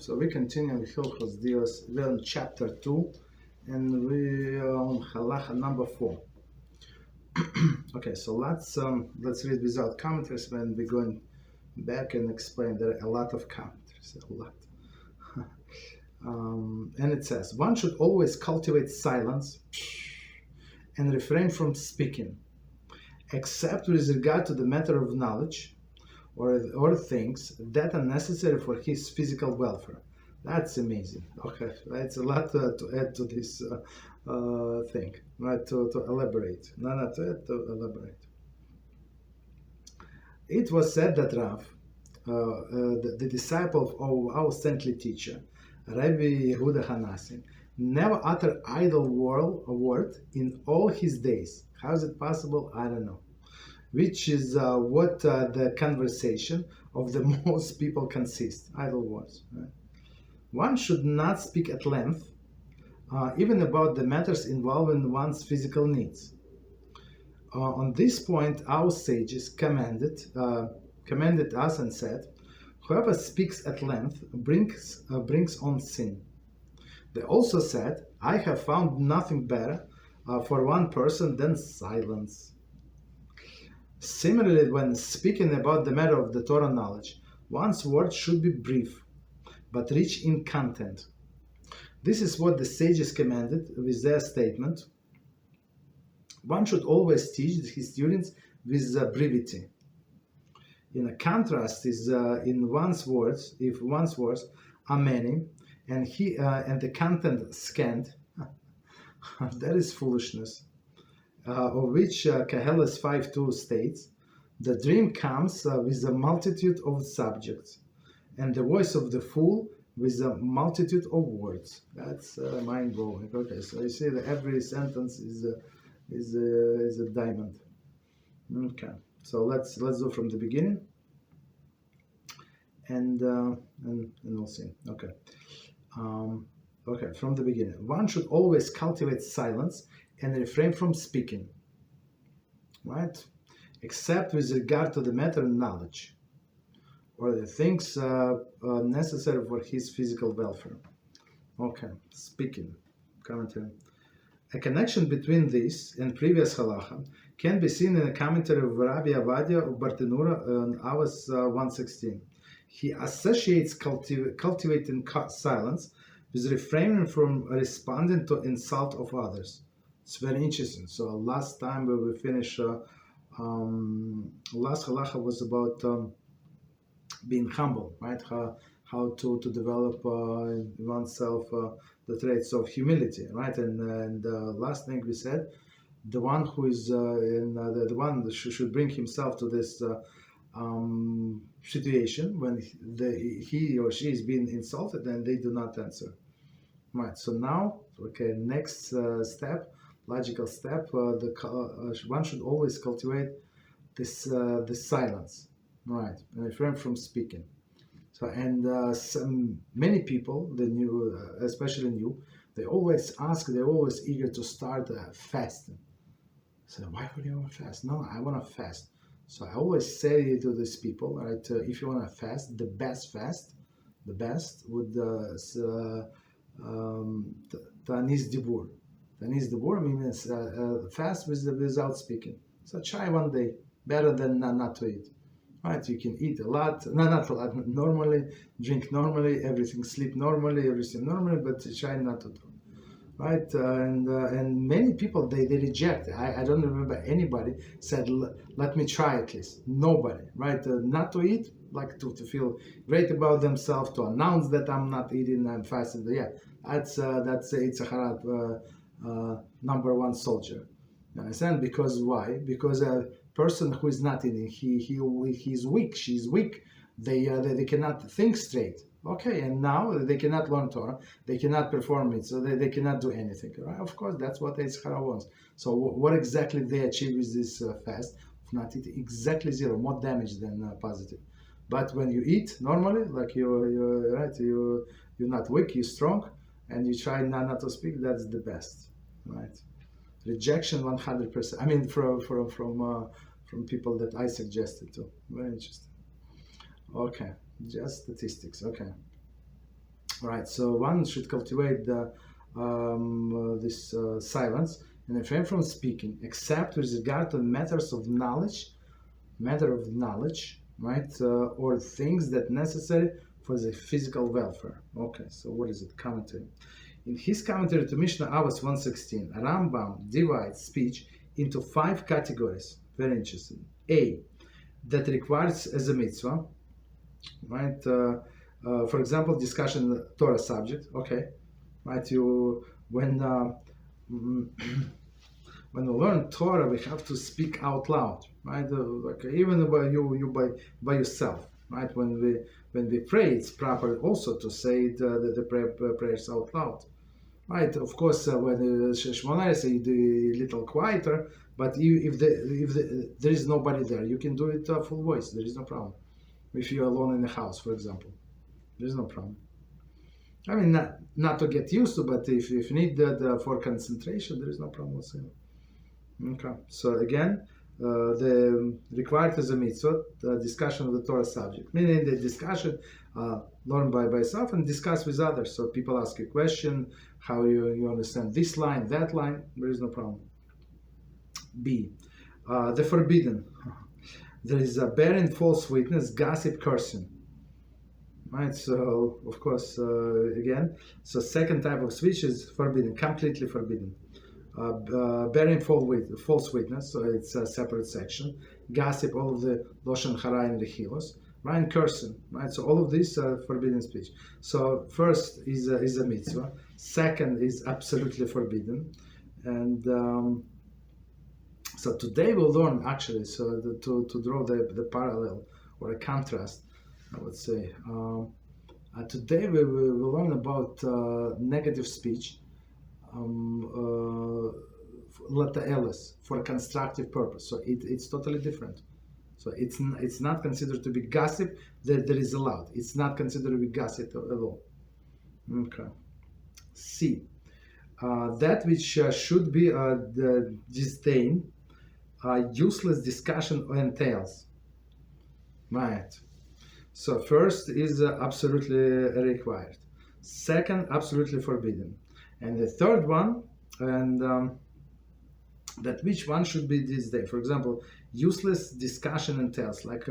So we continue with Hilchos De'os, we're on chapter 2, and we are on Halachah number 4. Okay, so let's read without commentaries. When we're going back and explain, there are a lot of commentaries, a lot. And it says, one should always cultivate silence and refrain from speaking, except with regard to the matter of knowledge or things that are necessary for his physical welfare. That's amazing. Okay, it's a lot to add to this thing, right? To elaborate. Not to add, to elaborate. It was said that Rav, the disciple of our saintly teacher, Rabbi Yehuda Hanassi, never uttered idle word in all his days. How is it possible? I don't know. Which is what the conversation of the most people consists, idle words. Right? One should not speak at length, even about the matters involving one's physical needs. On this point, our sages commanded us and said, whoever speaks at length brings on sin. They also said, I have found nothing better for one person than silence. Similarly, when speaking about the matter of the Torah knowledge, one's words should be brief, but rich in content. This is what the sages commanded with their statement. One should always teach his students with brevity. In a contrast is in one's words, if one's words are many and the content scant, that is foolishness. Of which Koheles 5:2 states, the dream comes with a multitude of subjects, and the voice of the fool with a multitude of words. That's mind-blowing. Okay, so you see that every sentence is a diamond. Okay, so let's do from the beginning, and we'll see. Okay, okay, from the beginning. One should always cultivate silence and refrain from speaking, right? Except with regard to the matter of knowledge or the things necessary for his physical welfare. Okay, speaking. Commentary. A connection between this and previous halachah can be seen in a commentary of Rabbi Avadia of Bartenura on Avos 116. He associates cultivating silence with refraining from responding to insult of others. It's very interesting. So last time we finished, last halacha was about being humble, right? How to develop in oneself the traits of humility, right? And last thing we said, the one who is the one that should bring himself to this situation when he or she is being insulted and they do not answer, right? So now, okay, next step. Logical step, one should always cultivate this silence, right, and refrain from speaking. So, and many people, especially new, they always ask, they're always eager to start fasting. So, why would you want to fast? No, I want to fast. So I always say to these people, right, if you want to fast, the best would Tanis Dibur. Tanis Dibur means fast without speaking. So try one day, better than not to eat. Right? You can eat a lot, not a lot, normally, drink normally, sleep normally, everything normally, but try not to do. Right? And many people, they reject. I don't remember anybody said, let me try at least. Nobody, right? Not to eat, like to feel great about themselves, to announce that I'm not eating, I'm fasting. Yeah, that's it's a harat. Number one soldier. You understand? Because why? Because a person who is not eating, he's weak, she's weak. They cannot think straight. Okay, and now they cannot learn Torah, they cannot perform it, so they cannot do anything. Right? Of course, that's what Yitzchara wants. So what exactly they achieve with this fast? Not eating, exactly zero, more damage than positive. But when you eat normally, like you're right, you're not weak, you're strong, and you try not to speak, that's the best, right? Rejection 100%. I mean, from people that I suggested to. Very interesting. Okay, just statistics. Okay. All right, so one should cultivate this silence and refrain from speaking, except with regard to matter of knowledge, right, or things that necessary for the physical welfare. Okay, so what is it? Commentary. In his commentary to Mishnah Avos 116, Rambam divides speech into 5 categories. Very interesting. A, that requires as a mitzvah, right? For example, discussion Torah subject. Okay, right? You when when we learn Torah, we have to speak out loud, right? Like even by yourself, right? When we pray, it's proper also to say the prayers out loud. Right, of course, when Shemona Esrei, you do a little quieter, but if there is nobody there, you can do it full voice. There is no problem. If you're alone in the house, for example, there is no problem. I mean, not to get used to, but if you need for concentration, there is no problem whatsoever. Okay, so again, the required as a mitzvot, the discussion of the Torah subject, meaning the discussion learn by yourself and discuss with others. So people ask you a question, how you understand this line, that line, there is no problem. B, the forbidden. There is a bearing false witness, gossip, cursing. Right, so of course, again, so second type of speech is forbidden, completely forbidden. Bearing false witness, so it's a separate section. Gossip, all of the Lashon Hara and the Hilchos, right? And cursing, right? So all of these are forbidden speech. So first is a mitzvah. Second is absolutely forbidden. And so today we'll learn actually, so to draw the parallel or a contrast, I would say. Today we will learn about negative speech. For a constructive purpose, so it's totally different. So it's not considered to be gossip that is allowed. It's not considered to be gossip at all. Okay. C, that which should be the disdain, useless discussion entails. Right. So first is absolutely required. Second, absolutely forbidden. And the third one, and that which one should be this day. For example, useless discussion entails, like,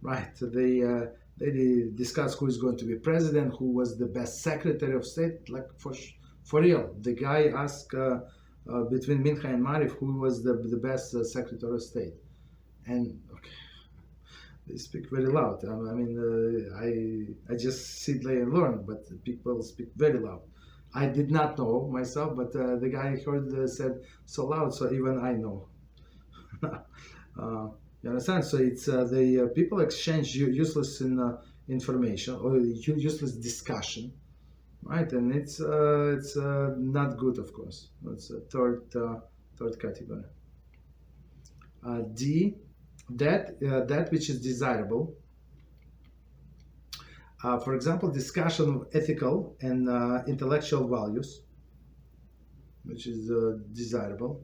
right, they discuss who is going to be president, who was the best secretary of state, like for real. The guy asked between Mincha and Mariv who was the best secretary of state. And okay, they speak very loud. I mean, I just sit there and learn, but people speak very loud. I did not know myself, but the guy I heard said so loud, so even I know. You understand? So it's the people exchange useless information or useless discussion, right? And it's not good, of course. That's a third category. D, that which is desirable. For example, discussion of ethical and intellectual values, which is desirable.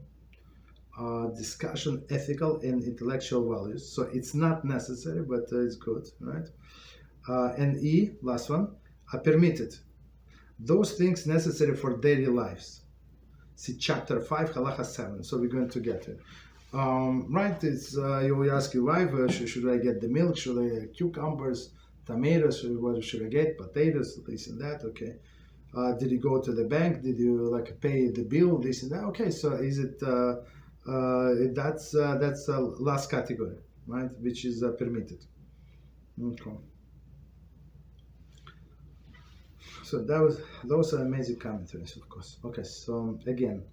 Discussion ethical and intellectual values. So it's not necessary, but it's good, right? And E, last one, permitted. Those things necessary for daily lives. See chapter 5, Halachah 7. So we're going to get it. Right, it's you will ask your wife, should I get the milk? Should I get cucumbers? Tomatoes, what should I get? Potatoes, this and that. Okay. Did you go to the bank? Did you pay the bill? This and that. Okay. So is it that's the last category, right? Which is permitted. Okay. So those are amazing commentaries, of course. Okay. So again,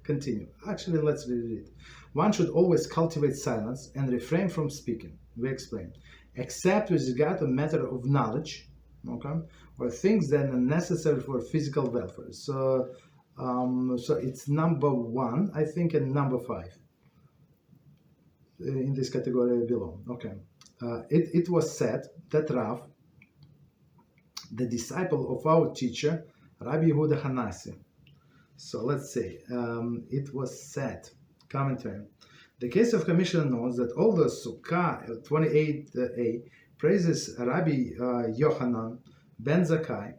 continue. Actually, let's read it. One should always cultivate silence and refrain from speaking. We explain. Except with regard to matter of knowledge, okay, or things that are necessary for physical welfare. So, so it's number 1, I think, and number 5 in this category below. Okay, it was said that Rav, the disciple of our teacher, Rabbi Yehuda Hanasi. So let's say it was said. Commentary. The case of Commissioner notes that although Sukkah 28a praises Rabbi Yochanan ben Zakkai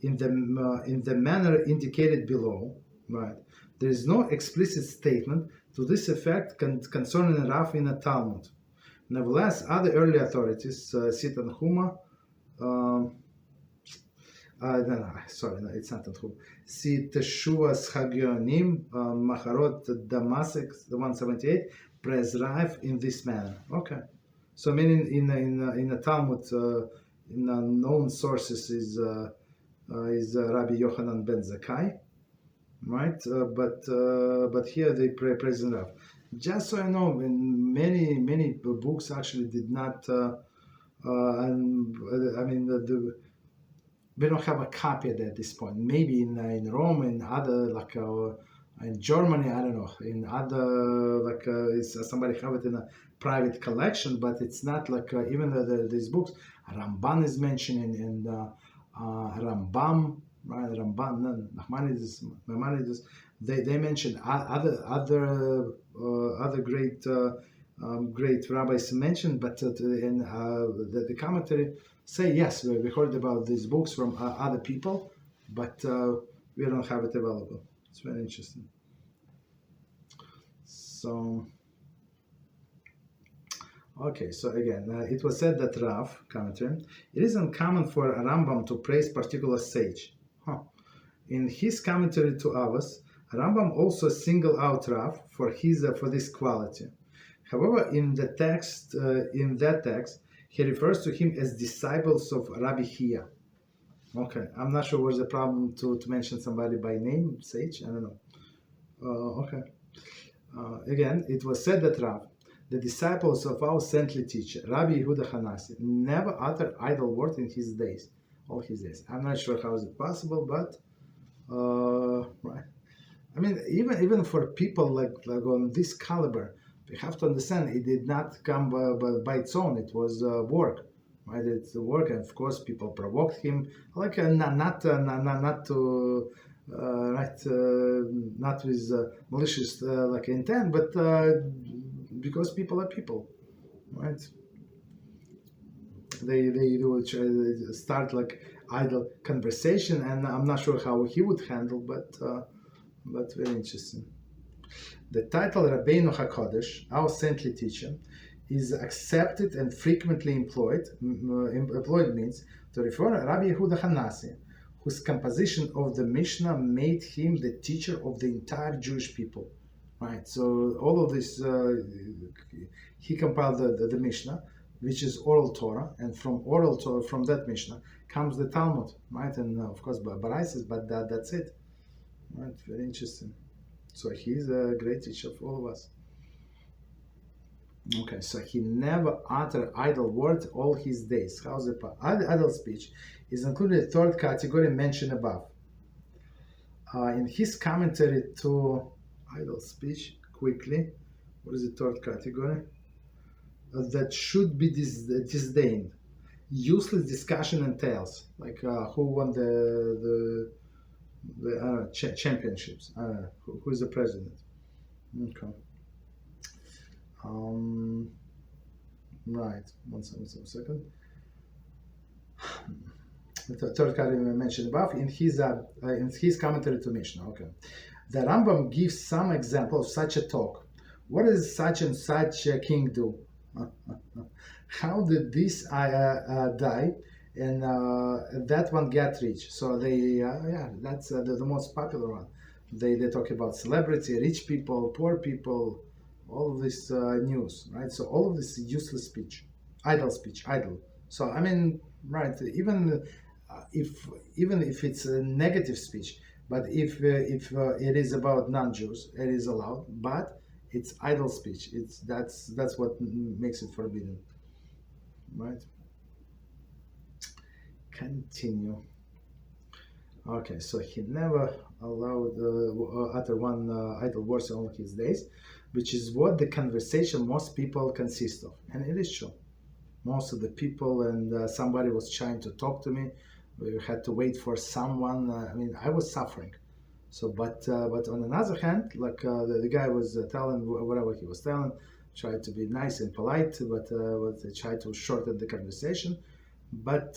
in the manner indicated below, right? There is no explicit statement to this effect concerning Rav in the Talmud. Nevertheless, other early authorities, Sit and Huma, no, it's not Tanhuma. See Teshuva's Hagionim, Macharot Damasek, the 178, prescribe in this manner. Okay, so meaning in the Talmud, in known sources is Rabbi Yochanan ben Zakkai, right? But here they present Rav. Just so you know, in many books actually did not. We don't have a copy at this point. Maybe in Rome, in other in Germany, I don't know. In other somebody have it in a private collection, but it's not even these books. Ramban is mentioned in Rambam, right? Ramban, Nachmanides. They mentioned other great rabbis mentioned, but in the commentary say yes, we heard about these books from other people, but we don't have it available. It's very interesting. So, okay, so again, it was said that Rav, commentary, it is uncommon for a Rambam to praise particular sage. In his commentary to Avos, Rambam also singled out Rav for this quality. However, in that text, he refers to him as disciples of Rabbi Chia. Okay, I'm not sure what's the problem to mention somebody by name, sage, I don't know. Okay. Again, it was said that Rav, the disciples of our saintly teacher, Rabbi Yehuda Hanasi, never uttered idle word in his days, all his days. I'm not sure how is it possible, but right. I mean, even for people like on this caliber, we have to understand it did not come by its own. It was work, right? It's work, and of course, people provoked him, not to not with malicious intent, but because people are people, right? They would start idle conversation, and I'm not sure how he would handle, but very interesting. The title Rabbeinu HaKodesh, our saintly teacher, is accepted and frequently employed. Employed means to refer to Rabbi Yehuda Hanasi, whose composition of the Mishnah made him the teacher of the entire Jewish people. Right. So all of this, he compiled the Mishnah, which is oral Torah, and from oral Torah, from that Mishnah, comes the Talmud, right? And of course, Baraises, but that's it. Right. Very interesting. So he's a great teacher for all of us. Okay, so he never uttered idle word all his days. How's it? Idle speech is included in the third category mentioned above. In his commentary to idle speech, quickly, what is the third category? That should be disdained. Useless discussion and tales, who won the championships. Who is the president? Okay. Right. One second. The third category mentioned above in his commentary to Mishnah. Okay. The Rambam gives some example of such a talk. What does such and such a king do? How did this die? And that one get rich. So that's the most popular one. They talk about celebrity, rich people, poor people, all of this news, right? So all of this useless speech, idle. So I mean, right? Even if it's a negative speech, but if it is about non-Jews, it is allowed. But it's idle speech. That's what makes it forbidden, right? Continue. Okay, so he never allowed utter one idle words in all his days, which is what the conversation most people consist of, and it is true. Most of the people, and somebody was trying to talk to me. We had to wait for someone. I mean, I was suffering. So, but on another hand, the guy was telling whatever he was telling, tried to be nice and polite, but tried to shorten the conversation. But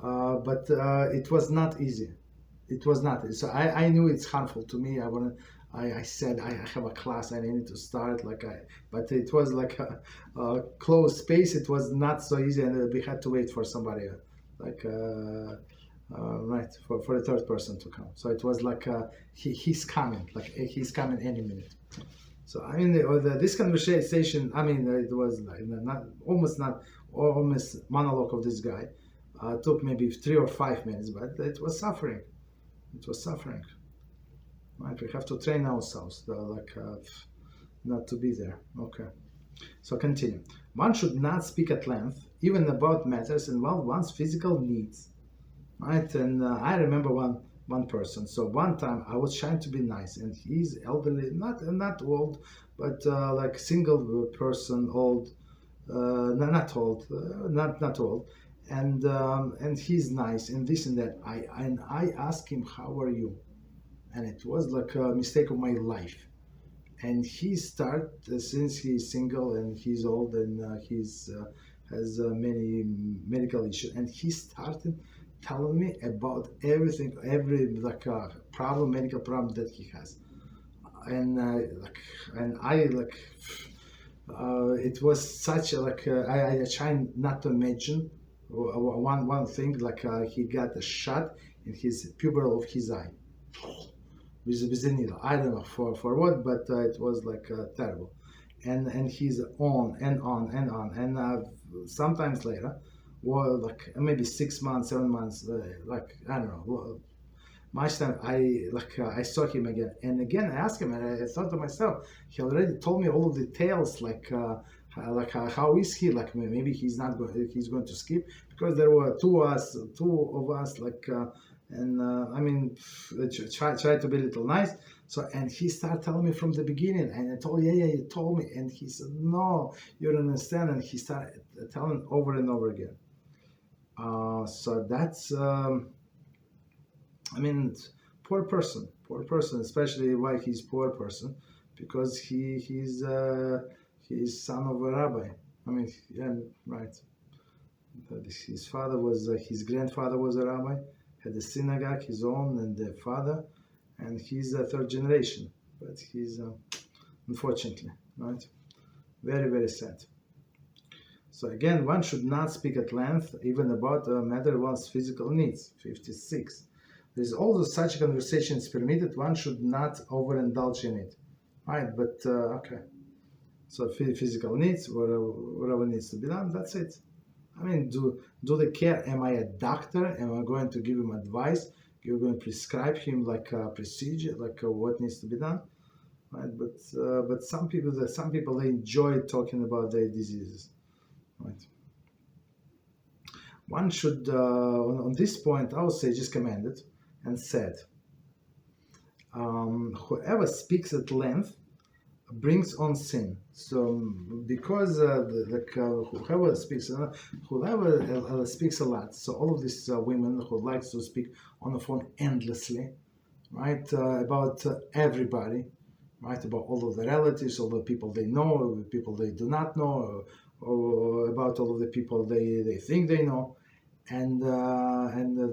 but it was not easy. It was not. So I knew it's harmful to me. I said I have a class. I need to start but it was like a closed space. It was not so easy, and we had to wait for somebody, like right for a third person to come. So it was like he's coming, he's coming any minute. So I mean, this conversation. I mean, it was like not almost monologue of this guy. Took maybe 3 or 5 minutes, but it was suffering. It was suffering. Right? We have to train ourselves, not to be there. Okay. So continue. One should not speak at length, even about matters involve one's physical needs. Right? And I remember one person. So one time I was trying to be nice, and he's elderly, not old, but like single person, old, not old, not old, and he's nice and this and that. I asked him, "How are you?" And it was like a mistake of my life. And he started, since he's single and he's old and he's has many medical issues, and he started telling me about everything, every medical problem that he has, and it was such a I try not to imagine one thing, he got a shot in his pupil of his eye with a needle. I don't know for what, but it was terrible, and he's on and on and on, and sometimes later, well, maybe 6 months, 7 months, I don't know. Much time I saw him again and again. I asked him, and I thought to myself, he already told me all of the details, how is he? Maybe he's not going. He's going to skip, because there were two of us, I mean, try to be a little nice. So, and he started telling me from the beginning, and I told, yeah, you told me, and he said, no, you don't understand, and he started telling over and over again. So that's. I mean, poor person, especially why he's poor person, because he's son of a rabbi. I mean, yeah, right. His father was, his grandfather was a rabbi, had a synagogue, his own, and the father, and he's a third generation. But he's, unfortunately, right? Very, very sad. So again, one should not speak at length, even about a matter of one's physical needs. 56. There is also such conversations permitted. One should not overindulge in it, right? But okay. So physical needs, whatever needs to be done, that's it. I mean, do they care? Am I a doctor? Am I going to give him advice? You're going to prescribe him a procedure, what needs to be done, right? But some people they enjoy talking about their diseases, right? One should, on this point, our sages commanded and said, whoever speaks at length brings on sin. So because whoever speaks a lot, so all of these women who likes to speak on the phone endlessly, right, about everybody, right, about all of the relatives, all the people they know, the people they do not know, or about all of the people they think they know, and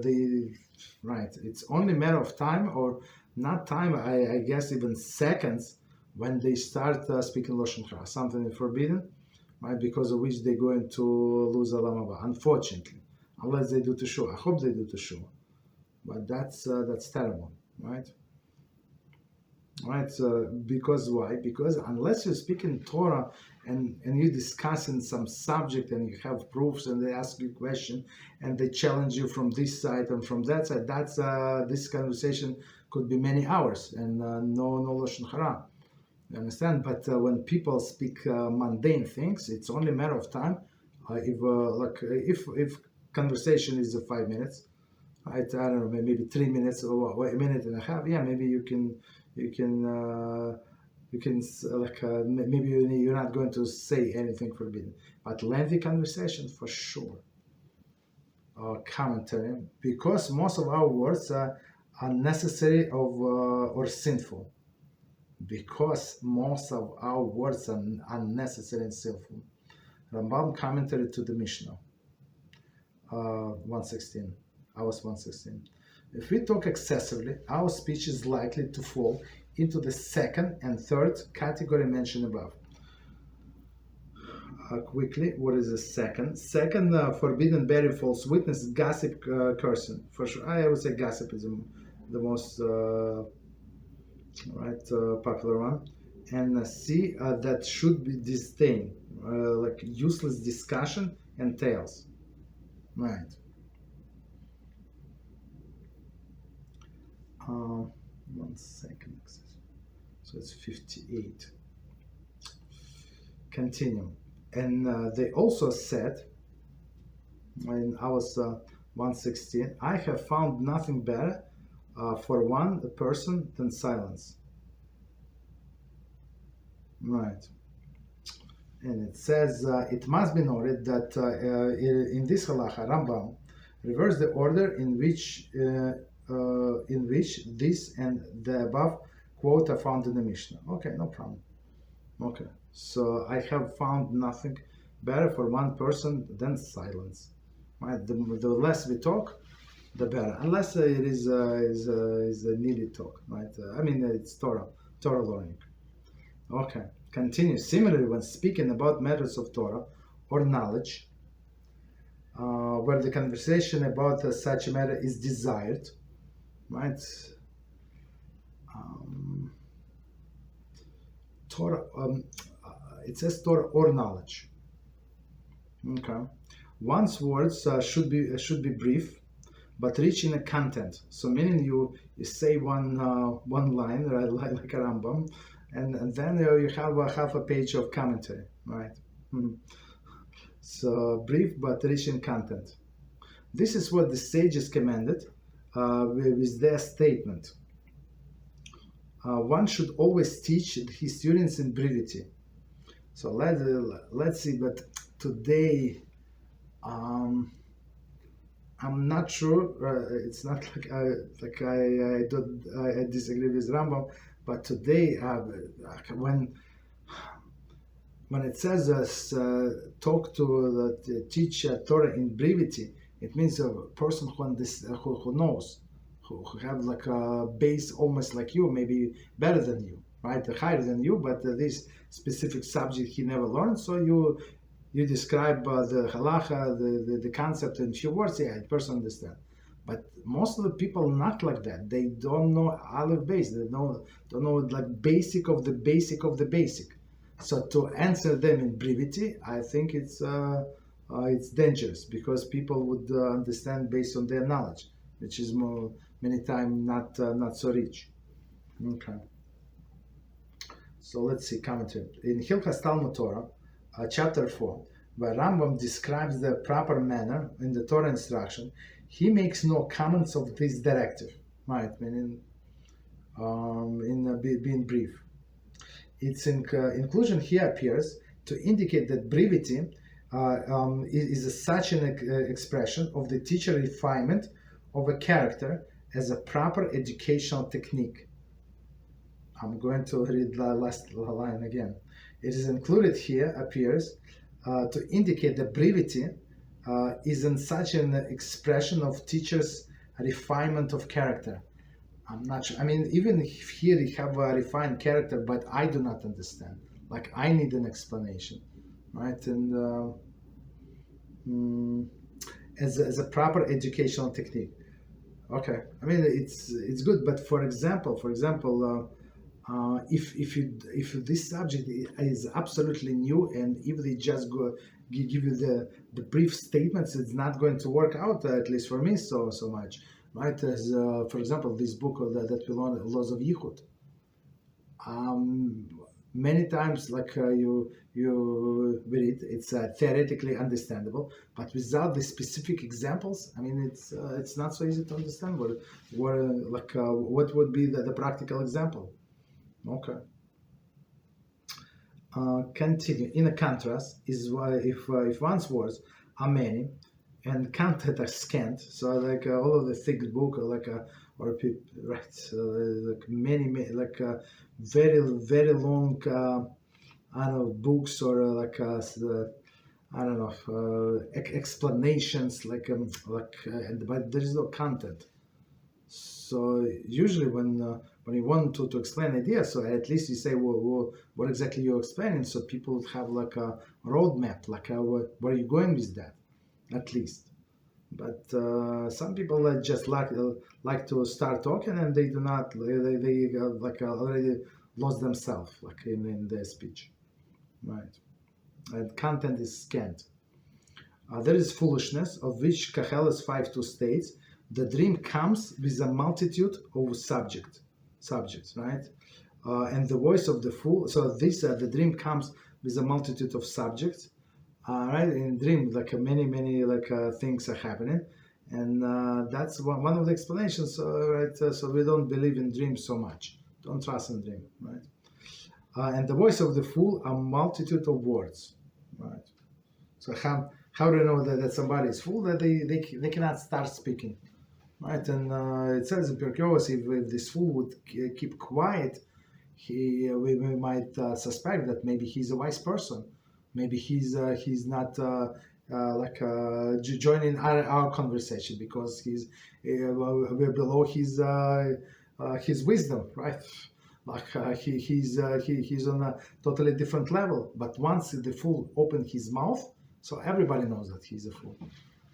they, right, it's only a matter of time, or not time, I guess even seconds, when they start speaking Lashon Hara, something forbidden, right, because of which they're going to lose Olam Haba, unfortunately, unless they do Teshuvah. I hope they do Teshuvah, but that's terrible, right? Right, because why? Because unless you speak in Torah and you discussing some subject and you have proofs and they ask you a question and they challenge you from this side and from that side, that's this conversation could be many hours and no Lashon Hara. You understand? But when people speak mundane things, it's only a matter of time. If conversation is 5 minutes, I don't know, maybe 3 minutes or a minute and a half. Yeah, maybe you can maybe you're not going to say anything forbidden, but lengthy conversation for sure. Commentary, because most of our words are unnecessary or sinful. Because most of our words are unnecessary and sinful. Rambam commentary to the Mishnah. 116. I was 116. If we talk excessively, our speech is likely to fall into the second and third category mentioned above. Quickly, what is the second? Second, forbidden bearing false witness, gossip, cursing. For sure, I would say gossip is the most popular one. And C, that should be disdain, like useless discussion and tales. Right. 1 second. So it's 58. Continue. And they also said, when I was 116, I have found nothing better for one person than silence. Right. And it says, it must be noted that in this Halachah, Rambam reversed the order in which this and the above quote are found in the Mishnah. Okay, no problem. Okay, so I have found nothing better for one person than silence. Right? The less we talk, the better. Unless it is a needed talk, right? I mean, it's Torah learning. Okay, continue. Similarly, when speaking about matters of Torah or knowledge, where the conversation about such a matter is desired, right? Torah, it says Torah or knowledge. Okay, one's words should be brief, but rich in a content. So meaning you say one line, right, like a Rambam, and then you have half a page of commentary, right? So brief but rich in content. This is what the sages commanded with their statement. One should always teach his students in brevity. So let's see. But today, I'm not sure. It's not like I disagree with Rambam. But today, when it says talk to teach Torah in brevity, it means a person who knows, who have like a base almost like you, maybe better than you, right? Higher than you, but this specific subject he never learned. So you describe the Halachah, the concept in few words. Yeah, the person understand. But most of the people not like that. They don't know Aleph base. They don't know like basic of the basic of the basic. So to answer them in brevity, I think it's dangerous, because people would understand based on their knowledge, which is many times not so rich. Okay. So let's see commentary in Hilchos Talmud chapter 4, where Rambam describes the proper manner in the Torah instruction. He makes no comments of this directive, right? Meaning, being brief. Its inclusion here appears to indicate that brevity is such an expression of the teacher refinement of a character as a proper educational technique. I'm going to read the last line again. It is included here appears to indicate that brevity isn't such an expression of teacher's refinement of character. I'm not sure. I mean, even here you have a refined character, but I do not understand. Like, I need an explanation, right? And as a proper educational technique. Okay, I mean it's good, but for example, if this subject is absolutely new, and if they just give you the brief statements, it's not going to work out, at least for me, so much, right? As for example, this book that we learned, Laws of Yichud. Many times, like you read, it's theoretically understandable, but without the specific examples, I mean, it's not so easy to understand. What would be the practical example? Okay. Continue. In a contrast, is if one's words are many and content are scant, so like all of the thick book, or people, right? Like many, like very long, I don't know, books, or I don't know, explanations, but there is no content. So usually when you want to explain ideas, so at least you say, well, what exactly you're explaining, so people have like a roadmap, where are you going with that, at least. But some people just like to start talking, and they do not, they already lost themselves, like in their speech, right? And content is scant. There is foolishness, of which Kahelis 5.2 states, the dream comes with a multitude of subjects, right? And the voice of the fool, so this, the dream comes with a multitude of subjects, right? In dream, many things are happening. And that's one of the explanations, right? So we don't believe in dreams so much. Don't trust in dream, right? And the voice of the fool, a multitude of words, right? So how do you know that somebody is fool? That they cannot start speaking, right? And it says in Pirkei Avos, if this fool would keep quiet, we might suspect that maybe he's a wise person, maybe he's not joining our conversation because we're below his wisdom, right? He's on a totally different level. But once the fool opened his mouth, so everybody knows that he's a fool.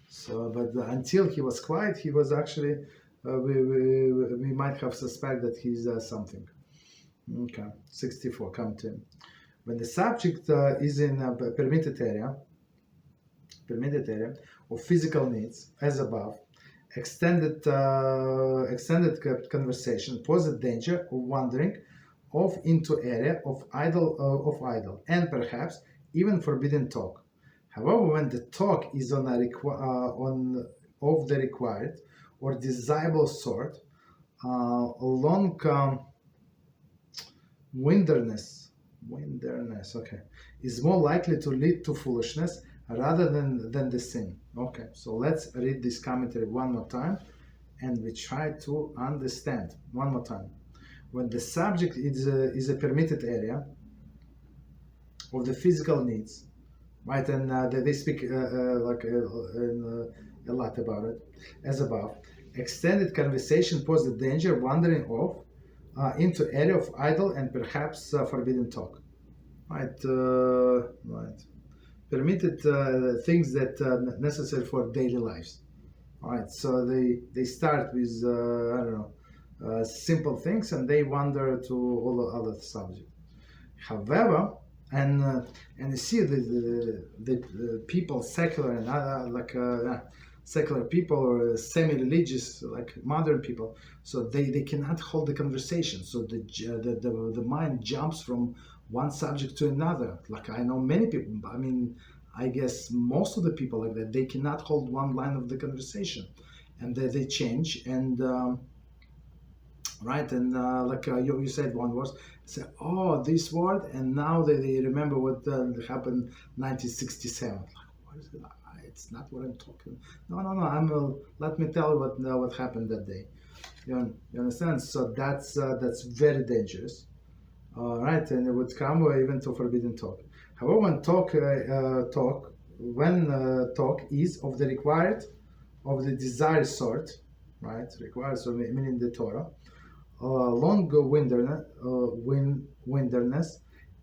So, but until he was quiet, he was actually we might have suspect that he's something. Okay, 64. Come to him. When the subject is in a permitted area of physical needs, as above, extended conversation poses danger of wandering off into area of idle, and perhaps even forbidden talk. However, when the talk is of the required or desirable sort, long wilderness, okay, is more likely to lead to foolishness rather than the sin. Okay, so let's read this commentary one more time, and we try to understand one more time. When the subject is a permitted area of the physical needs, right, and they speak a lot about it, as above, extended conversation poses the danger of wandering off into area of idle and perhaps forbidden talk, right? Right. Permitted things that necessary for daily lives. All right, so they start with I don't know, simple things, and they wander to all the other subjects. However, and you see the people, secular and other secular people or semi-religious, like modern people, so they cannot hold the conversation. So the mind jumps from one subject to another. Like I know many people, I mean, I guess most of the people like that, they cannot hold one line of the conversation, and they change. And right, and you said one word, say, oh, this word, and now they remember what happened 1967. Like, what is it? It's not what I'm talking. No. Let me tell you what happened that day. You understand? So that's very dangerous. Right, and it would come even to forbidden talk. However, when talk is of the required, of the desired sort, right? Required, so meaning the Torah. Long wilderness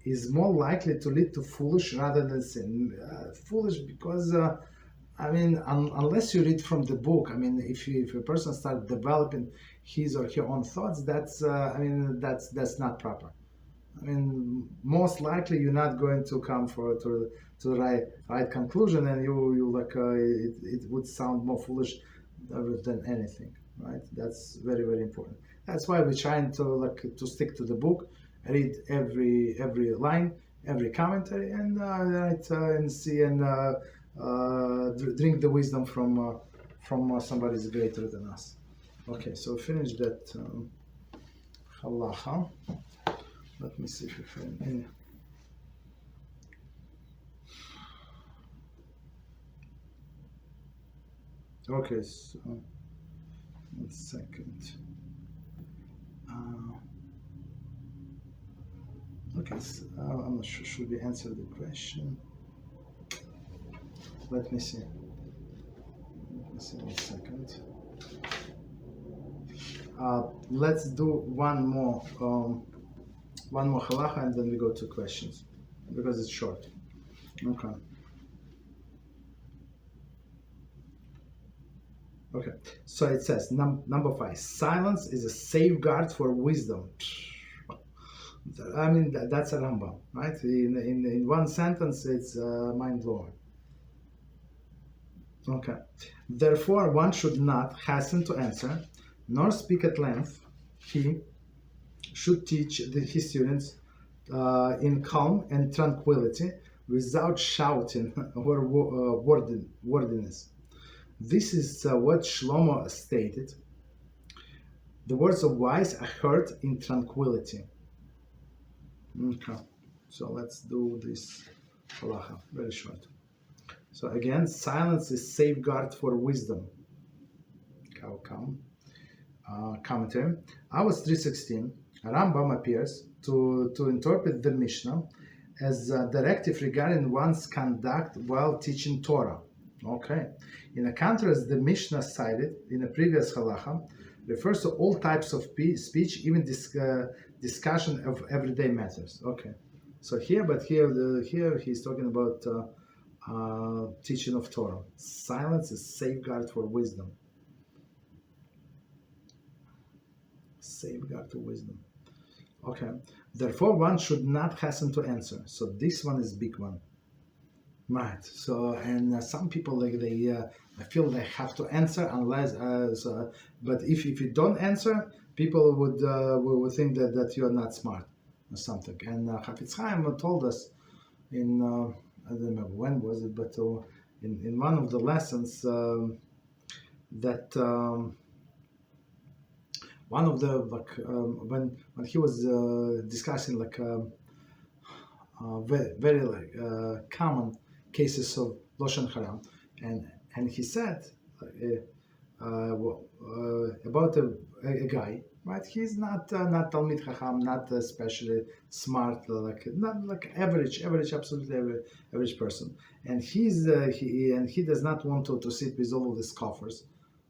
is more likely to lead to foolish rather than sin. Foolish because I mean, unless you read from the book, I mean, if a person starts developing his or her own thoughts, that's that's not proper. I mean, most likely you're not going to come to the right conclusion, and you it would sound more foolish than anything, right? That's very, very important. That's why we're trying to stick to the book, read every line, every commentary, and and see and drink the wisdom from somebody is greater than us. Okay, so finish that Halachah. Let me see if we find any. Okay, so 1 second. Okay, so, I'm not sure. Should we answer the question? Let me see. Let's 1 second. Let's do one more halacha, and then we go to questions because it's short. Okay. Okay. So it says number 5. Silence is a safeguard for wisdom. I mean that's a Rambam, right? In one sentence, it's mind blowing. Okay. Therefore, one should not hasten to answer, nor speak at length. He should teach his students in calm and tranquility, without shouting or wordiness. This is what Shlomo stated. The words of wise are heard in tranquility. Okay. So let's do this halacha, very short. So again, silence is safeguard for wisdom. How come? Commentary. Hours 3:16. Rambam appears to interpret the Mishnah as a directive regarding one's conduct while teaching Torah. Okay. In a contrast, the Mishnah cited in a previous halacha refers to all types of speech, even discussion of everyday matters. Okay. So here he's talking about teaching of Torah. Silence is safeguard for wisdom. Safeguard to wisdom. Okay. Therefore, one should not hasten to answer. So this one is big one. Right. So, and some people they feel they have to answer unless. But if you don't answer, people would think that you are not smart or something. And Chafetz Chaim told us in I don't remember when was it, but in one of the lessons that one of the when he was discussing very common cases of Loshen Haram, and he said about a guy, right? He's not Talmid Chacham, not especially smart, not like average, absolutely average person, and he does not want to sit with all of the scoffers,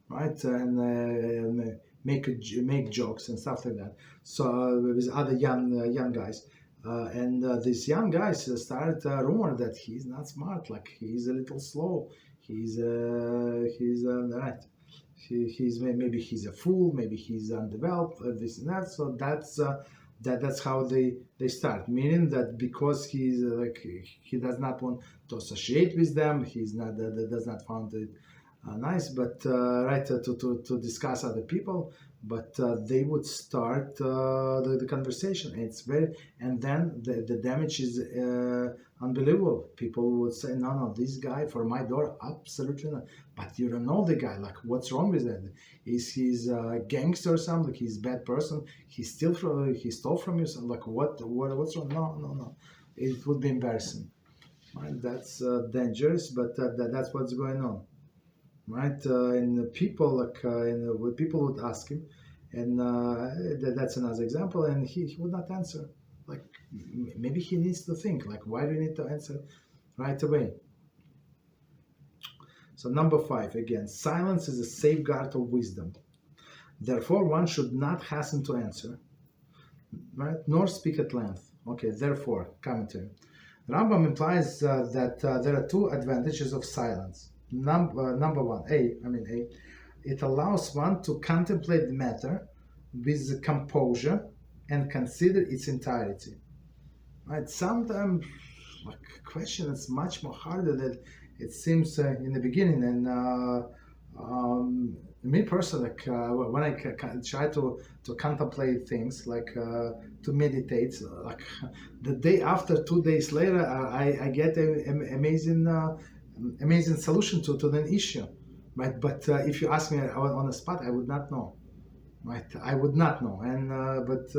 right? And make jokes and stuff like that. So with other young guys. And these young guys started a rumor that he's not smart, like he's a little slow, he's right, maybe he's a fool, maybe he's undeveloped, this and that. So that's how they start, meaning that because he's he does not want to associate with them, he's not does not find it nice, but right to discuss other people. But they would start the conversation. And then the damage is unbelievable. People would say, no, this guy for my door, absolutely not. But you don't know the guy. Like, what's wrong with that? Is he's a gangster or something? Like, he's a bad person. He stole from you. So like, what's wrong? No. It would be embarrassing. Right? That's dangerous, but that's what's going on. Right, and people people would ask him, and that's another example, and he would not answer. Like maybe he needs to think. Like, why do you need to answer right away? So number 5 again, silence is a safeguard of wisdom. Therefore, one should not hasten to answer, right, nor speak at length. Okay. Therefore, commentary. Rambam implies that there are 2 advantages of silence. Number 1, A, it allows one to contemplate the matter with composure and consider its entirety. Right? Sometimes, like, question is much more harder than it seems in the beginning. And me personally, when I try to contemplate things, to meditate, the day after, 2 days later, I get an amazing solution to the issue, right? But if you ask me on the spot, I would not know, right? I would not know. And but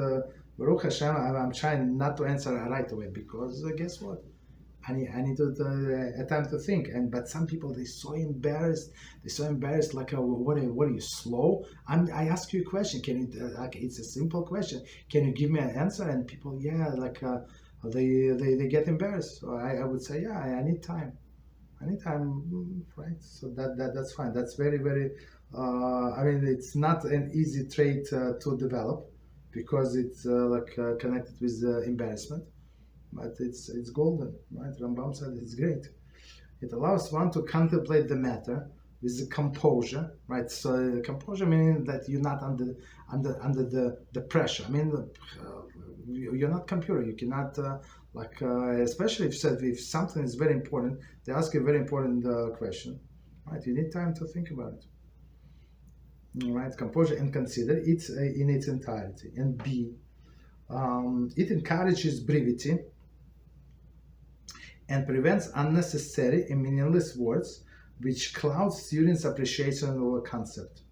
Baruch Hashem, I'm trying not to answer right away, because guess what? I need a time to think. But some people, they're so embarrassed. Like, what are you, slow? I ask you a question. Can you? It's a simple question. Can you give me an answer? And people, they get embarrassed. So I would say, yeah, I need time. Anytime, right? So that's fine. That's very, very. It's not an easy trait to develop because it's connected with embarrassment, but it's golden, right? Rambam said it's great. It allows one to contemplate the matter with the composure, right? So composure meaning that you're not under the pressure. You're not computer. You cannot especially if something is very important, they ask you a very important question, right? You need time to think about it. All right, composure and consider it in its entirety. And B, it encourages brevity and prevents unnecessary and meaningless words which cloud students' appreciation of a concept.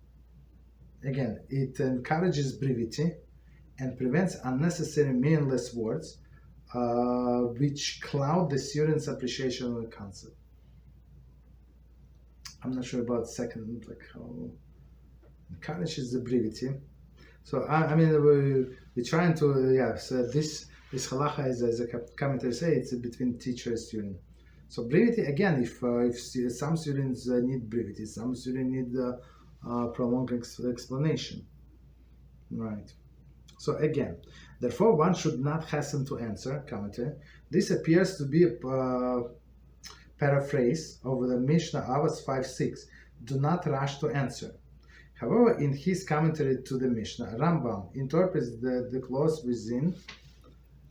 Again, it encourages brevity and prevents unnecessary meaningless words which cloud the students' appreciation of the concept. I'm not sure about second, how encourages the brevity. So we're trying to, so this halakha is, as a commentator say, it's between teacher and student. So brevity, again, if some students need brevity, some students need prolonged explanation, right? So again, therefore one should not hasten to answer, commentary. This appears to be a paraphrase of the Mishnah Avos 5:6. Do not rush to answer. However, in his commentary to the Mishnah, Rambam interprets the clause within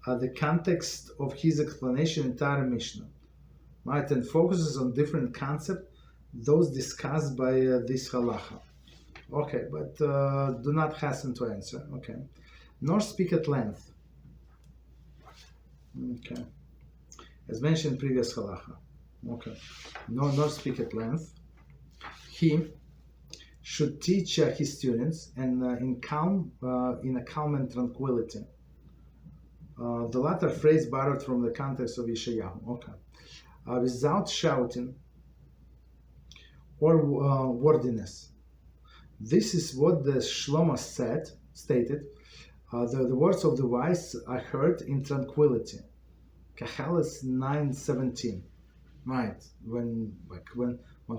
the context of his explanation entire Mishnah, right, and focuses on different concepts, those discussed by this halakha. Okay, but do not hasten to answer. Okay, nor speak at length. Okay, as mentioned in previous halakha. Okay, nor speak at length. He should teach his students and in a calm and tranquility. The latter phrase borrowed from the context of Yeshayahu. Okay, without shouting or wordiness. This is what the Shlomo stated. The words of the wise are heard in tranquility. Kahalas 9:17. Right, when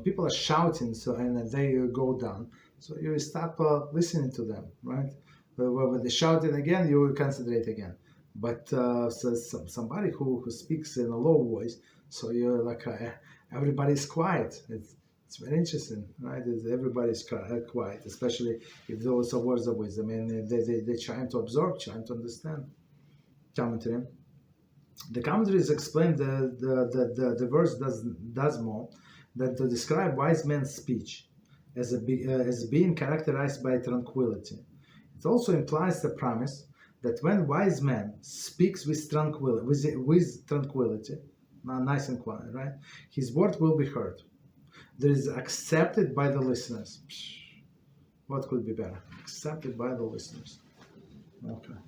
people are shouting, and they go down, so you stop listening to them, right? When they shouting again, you will concentrate again. But somebody who speaks in a low voice, so you're everybody's quiet. It's very interesting, right? Everybody's quiet, especially if those are words of wisdom, and they're trying to absorb, trying to understand. Commentary. The commentaries explain the verse does more than to describe wise men's speech as being characterized by tranquility. It also implies the promise that when wise man speaks with tranquility, nice and quiet, right, his word will be heard. That is accepted by the listeners. What could be better? Accepted by the listeners. Okay.